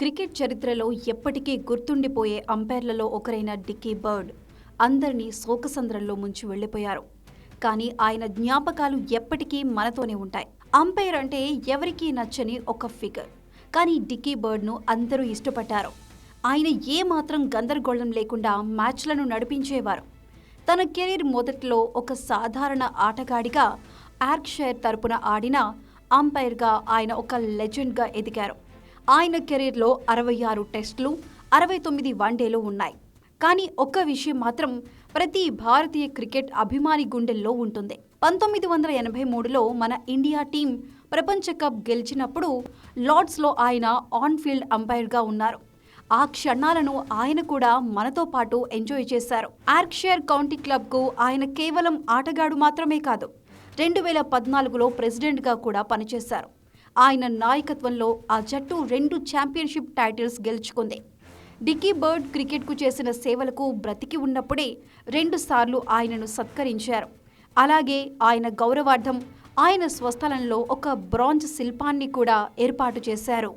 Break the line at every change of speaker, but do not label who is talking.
Cricket చరిత్రలో ఎప్పటికీ గుర్తుండిపోయే అంపైర్లలో ఒకరైన డిక్కీ బర్డ్ అందరినీ శోకసంద్రంలో ముంచి వెళ్లిపోయారు. కానీ ఆయన జ్ఞాపకాలు ఎప్పటికీ మనతోనే ఉంటాయి. అంపైర్ అంటే ఎవరికీ నచ్చని ఒక ఫిగర్, కానీ డిక్కీ బర్డ్ను అందరూ ఇష్టపడ్డారు. ఆయన ఏమాత్రం గందరగోళం లేకుండా మ్యాచ్లను నడిపించేవారు. తన కెరీర్ మొదట్లో ఒక సాధారణ ఆటగాడిగా యార్క్షైర్ తరపున ఆడిన అంపైర్గా ఆయన ఒక లెజెండ్గా ఎదిగారు. ఆయన కెరీర్లో 66 టెస్టులు, 69 వన్డేలు ఉన్నాయి. కానీ ఒక్క విషయం మాత్రం ప్రతి భారతీయ క్రికెట్ అభిమాని గుండెల్లో ఉంటుంది. 1983లో మన ఇండియా టీం ప్రపంచ కప్ గెలిచినప్పుడు లార్డ్స్లో ఆయన ఆన్ ఫీల్డ్ అంపైర్గా ఉన్నారు. ఆ క్షణాలను ఆయన కూడా మనతో పాటు ఎంజాయ్ చేశారు. యార్క్షైర్ కౌంటీ క్లబ్కు ఆయన కేవలం ఆటగాడు మాత్రమే కాదు, 2014లో ప్రెసిడెంట్గా కూడా పనిచేశారు. ఆయన నాయకత్వంలో ఆ జట్టు 2 ఛాంపియన్షిప్ టైటిల్స్ గెలుచుకుంది. డిక్కీ బర్డ్ క్రికెట్కు చేసిన సేవలకు బ్రతికి ఉన్నప్పుడే 2 సార్లు ఆయనను సత్కరించారు. అలాగే ఆయన గౌరవార్థం ఆయన స్వస్థలంలో ఒక బ్రాంజ్ శిల్పాన్ని కూడా ఏర్పాటు చేశారు.